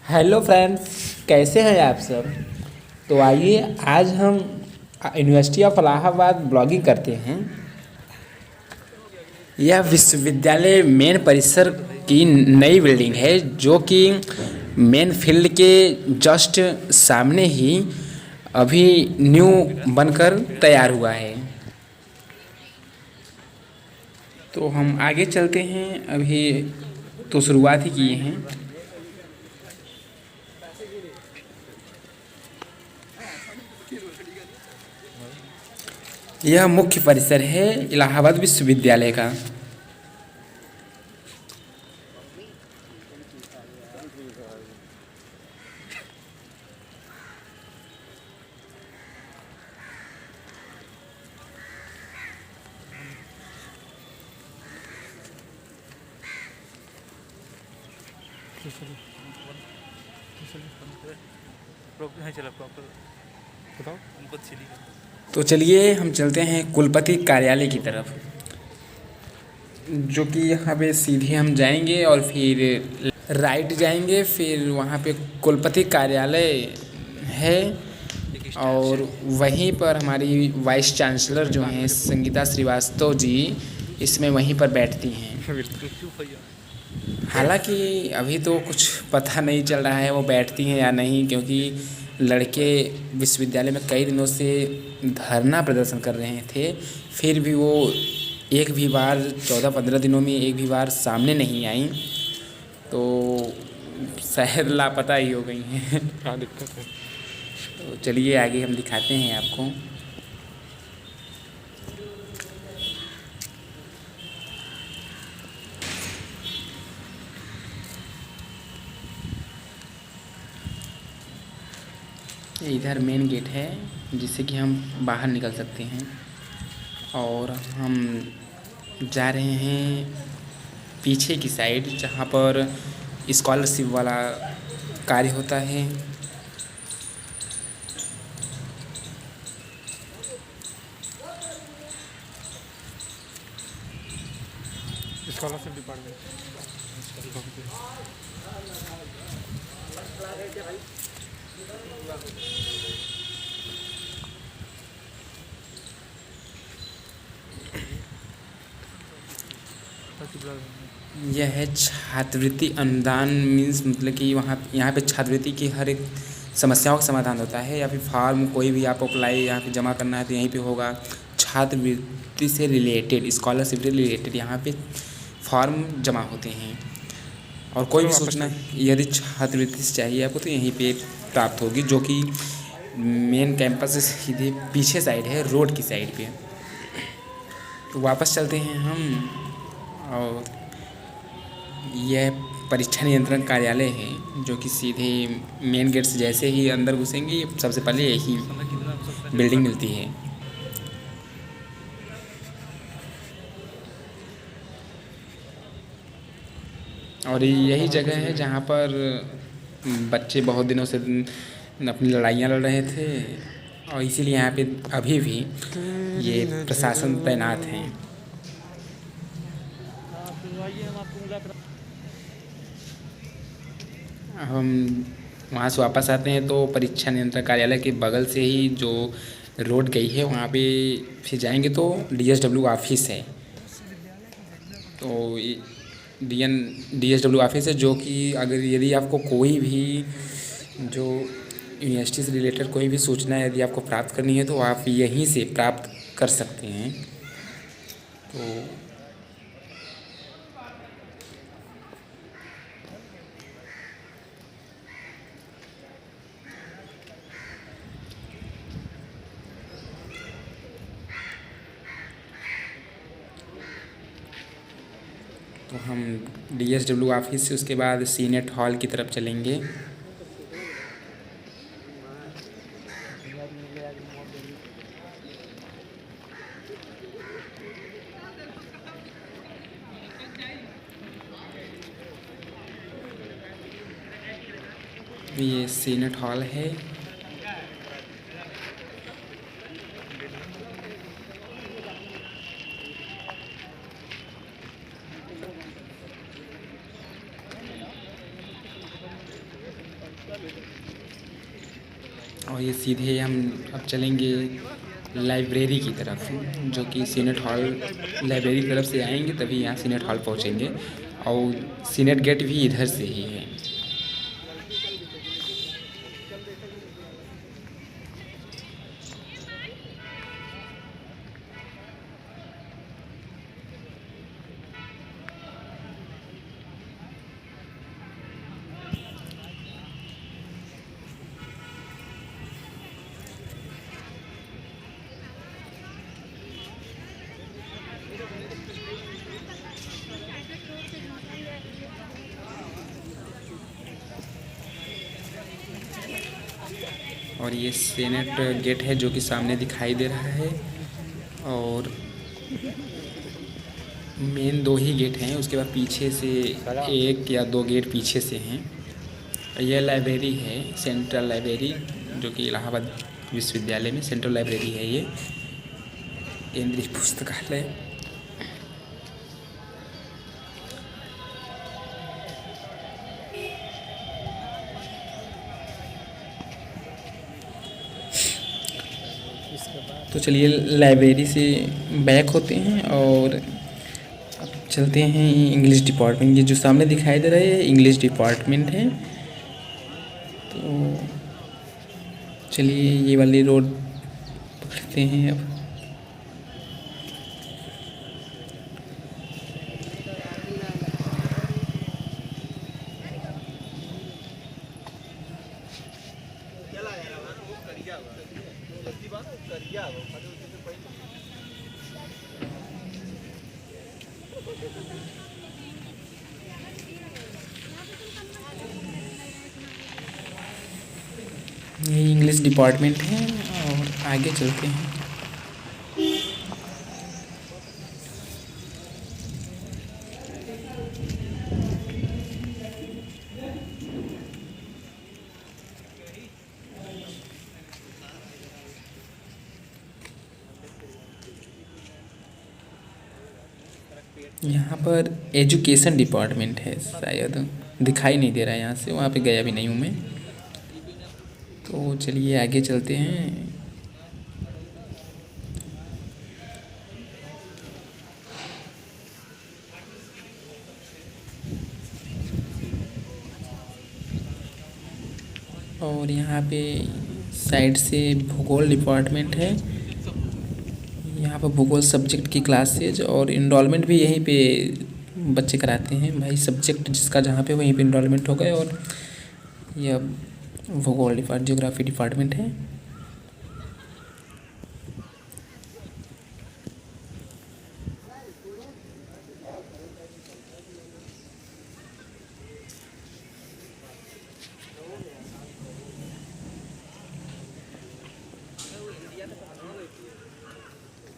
Hello friends, कैसे हैं आप सब। तो आइए आज हम यूनिवर्सिटी ऑफ इलाहाबाद ब्लॉगिंग करते हैं। यह विश्वविद्यालय मेन परिसर की नई बिल्डिंग है जो कि मेन फील्ड के जस्ट सामने ही अभी न्यू बनकर तैयार हुआ है। तो हम आगे चलते हैं, अभी तो शुरुआत ही किए हैं। यह मुख्य परिसर है इलाहाबाद विश्वविद्यालय का। तो चलिए हम चलते हैं कुलपति कार्यालय की तरफ, जो कि यहाँ पे सीधे हम जाएंगे और फिर राइट जाएंगे, फिर वहाँ पे कुलपति कार्यालय है और वहीं पर हमारी वाइस चांसलर जो हैं संगीता श्रीवास्तव जी, इसमें वहीं पर बैठती हैं। हालांकि अभी तो कुछ पता नहीं चल रहा है वो बैठती हैं या नहीं, क्योंकि लड़के विश्वविद्यालय में कई दिनों से धरना प्रदर्शन कर रहे थे, फिर भी वो एक भी बार 14-15 दिनों में एक भी बार सामने नहीं आई, तो शायद लापता ही हो गई हैं। क्या दिक्कत है। तो चलिए आगे हम दिखाते हैं आपको। इधर मेन गेट है जिससे कि हम बाहर निकल सकते हैं, और हम जा रहे हैं पीछे की साइड जहाँ पर स्कॉलरशिप वाला कार्य होता है। Scholarship department. यह है छात्रवृत्ति अनुदान, मीन्स मतलब कि यहाँ पे छात्रवृत्ति की हर एक समस्याओं का समाधान होता है, या फिर फॉर्म कोई भी आप अप्लाई यहाँ पे जमा करना है तो यहीं पे होगा। छात्रवृत्ति से रिलेटेड, स्कॉलरशिप से रिलेटेड यहाँ पे फॉर्म जमा होते हैं, और कोई भी सूचना यदि छात्रवृत्ति से चाहिए आपको तो यहीं पे प्राप्त होगी, जो कि मेन कैंपस से सीधे पीछे साइड है, रोड की साइड पे। तो वापस चलते हैं हम, और यह परीक्षा नियंत्रण कार्यालय है जो कि सीधे मेन गेट से जैसे ही अंदर घुसेंगे सबसे पहले यही बिल्डिंग मिलती है। और यही जगह है जहाँ पर बच्चे बहुत दिनों से अपनी लड़ाइयाँ लड़ रहे थे, और इसीलिए यहाँ पे अभी भी ये प्रशासन तैनात हैं। हम वहाँ से वापस आते हैं तो परीक्षा नियंत्रण कार्यालय के बगल से ही जो रोड गई है वहाँ पे फिर जाएंगे तो DSW ऑफिस है। तो DSW ऑफिस है, जो कि अगर यदि आपको कोई भी जो यूनिवर्सिटी से रिलेटेड कोई भी सूचना यदि आपको प्राप्त करनी है तो आप यहीं से प्राप्त कर सकते हैं। तो हम DSW ऑफिस से उसके बाद सीनेट हॉल की तरफ चलेंगे। ये सीनेट हॉल है। और ये सीधे हम अब चलेंगे लाइब्रेरी की तरफ, जो कि सीनेट हॉल, लाइब्रेरी की तरफ से आएंगे तभी यहाँ सीनेट हॉल पहुँचेंगे, और सीनेट गेट भी इधर से ही है। और ये सीनेट गेट है जो कि सामने दिखाई दे रहा है, और मेन दो ही गेट हैं, उसके बाद पीछे से एक या दो गेट पीछे से हैं। यह लाइब्रेरी है, सेंट्रल लाइब्रेरी, जो कि इलाहाबाद विश्वविद्यालय में सेंट्रल लाइब्रेरी है ये, केंद्रीय पुस्तकालय। तो चलिए लाइब्रेरी से बैक होते हैं और अब चलते हैं इंग्लिश डिपार्टमेंट। ये जो सामने दिखाई दे रहा है इंग्लिश डिपार्टमेंट है। तो चलिए ये वाली रोड पकड़ते हैं अब। ये इंग्लिश डिपार्टमेंट है और आगे चलते हैं। यहाँ पर एजुकेशन डिपार्टमेंट है, शायद दिखाई नहीं दे रहा है यहाँ से, वहाँ पे गया भी नहीं हूँ मैं। तो चलिए आगे चलते हैं। और यहाँ पे साइड से भूगोल डिपार्टमेंट है। यहाँ पर भूगोल सब्जेक्ट की क्लासेज और इनरोलमेंट भी यहीं पे बच्चे कराते हैं। भाई सब्जेक्ट जिसका जहाँ पे वहीं पे इनरोलमेंट हो गए। और यह भूगोल ज्योग्राफी डिपार्टमेंट है।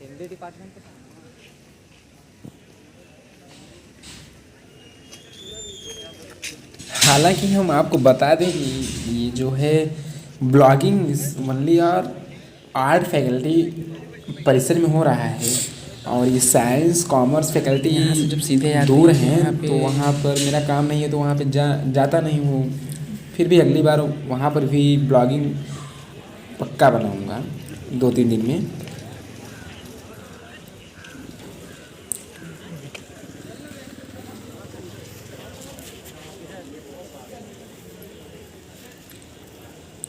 हिंदी डिपार्टमेंट हालांकि हम आपको बता दें कि ये जो है ब्लॉगिंग ओनली और आर्ट फैकल्टी परिसर में हो रहा है, और ये साइंस कॉमर्स फैकल्टी जब सीधे दूर हैं तो वहाँ पर मेरा काम नहीं है, तो वहाँ पे जाता नहीं हूँ। फिर भी अगली बार वहाँ पर भी ब्लॉगिंग पक्का बनाऊँगा 2-3 दिन में।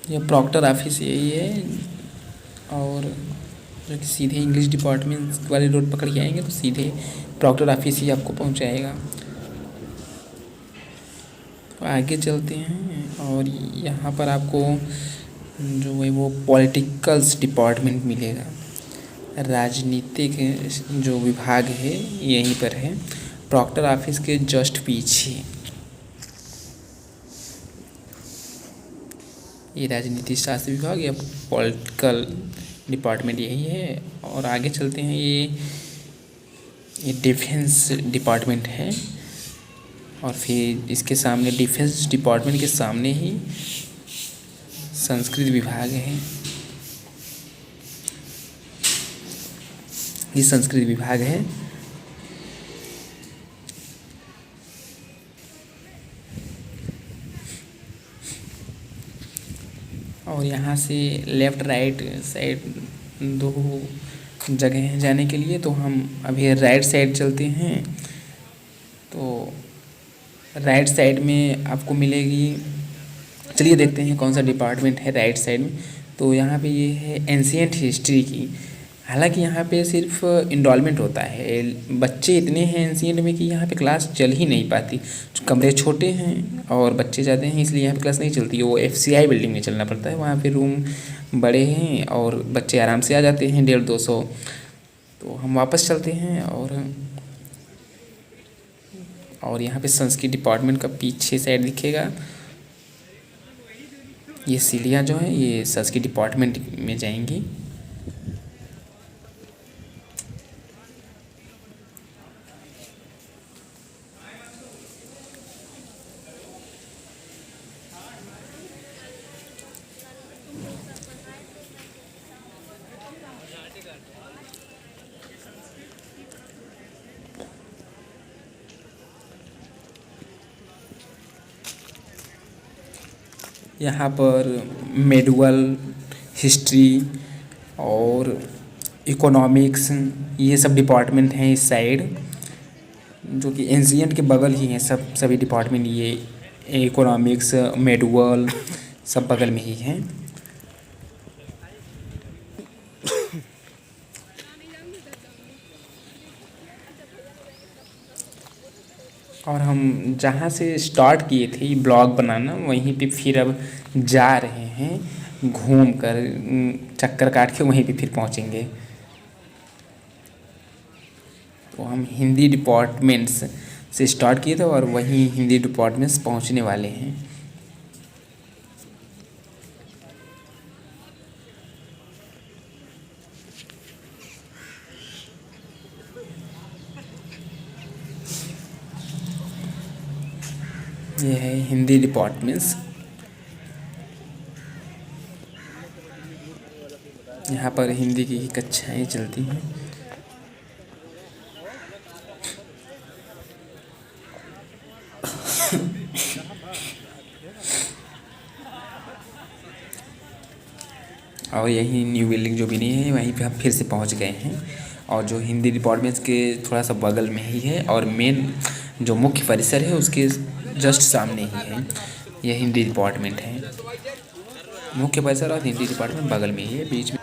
यह प्रॉक्टर ऑफिस यही है, और जो कि सीधे इंग्लिश डिपार्टमेंट वाली रोड पकड़ के आएंगे तो सीधे प्रॉक्टर ऑफिस ही आपको पहुंचाएगा। तो आगे चलते हैं, और यहाँ पर आपको जो है वो पॉलिटिकल्स डिपार्टमेंट मिलेगा। राजनीतिक जो विभाग है यहीं पर है, प्रॉक्टर ऑफिस के जस्ट पीछे। ये राजनीति शास्त्र विभाग या पॉलिटिकल डिपार्टमेंट यही है। और आगे चलते हैं, ये डिफेंस डिपार्टमेंट है। और फिर इसके सामने डिफेंस डिपार्टमेंट के सामने ही संस्कृत विभाग है। ये संस्कृत विभाग है। और यहाँ से लेफ़्ट राइट साइड दो जगह हैं जाने के लिए, तो हम अभी राइट साइड चलते हैं। तो राइट साइड में आपको मिलेगी, चलिए देखते हैं कौन सा डिपार्टमेंट है राइट साइड में। तो यहाँ पे ये है एंशिएंट हिस्ट्री की। हालांकि यहाँ पे सिर्फ इनरोलमेंट होता है, बच्चे इतने हैं एंशिएंट में कि यहाँ पे क्लास चल ही नहीं पाती। कमरे छोटे हैं और बच्चे ज़्यादा हैं, इसलिए यहाँ पे क्लास नहीं चलती। वो FCI बिल्डिंग में चलना पड़ता है, वहाँ पे रूम बड़े हैं और बच्चे आराम से आ जाते हैं 150-200। तो हम वापस चलते हैं और यहाँ पे संस्कृत डिपार्टमेंट का पीछे साइड दिखेगा। ये सीढ़ियाँ जो हैं ये संस्कृत डिपार्टमेंट में जाएंगी। यहाँ पर मेडुअल, हिस्ट्री और इकोनॉमिक्स ये सब डिपार्टमेंट हैं इस साइड, जो कि एंशिएंट के बगल ही हैं। सभी डिपार्टमेंट ये इकोनॉमिक्स, मेडुअल सब बगल में ही हैं। और हम जहाँ से स्टार्ट किए थे ब्लॉग बनाना, वहीं पे फिर अब जा रहे हैं घूम कर, चक्कर काट के वहीं पे फिर पहुँचेंगे। तो हम हिंदी डिपार्टमेंट्स से स्टार्ट किए थे और वहीं हिंदी डिपार्टमेंट्स पहुँचने वाले हैं। ये है हिंदी डिपार्टमेंट्स। यहाँ पर हिंदी की कक्षाएं चलती हैं। और यही न्यू बिल्डिंग जो बनी है वहीं पे हम फिर से पहुंच गए हैं, और जो हिंदी डिपार्टमेंट्स के थोड़ा सा बगल में ही है, और मेन जो मुख्य परिसर है उसके जस्ट सामने ही है। यह हिंदी डिपार्टमेंट है, मुख्य परिसर और हिंदी डिपार्टमेंट बगल में ही है, बीच में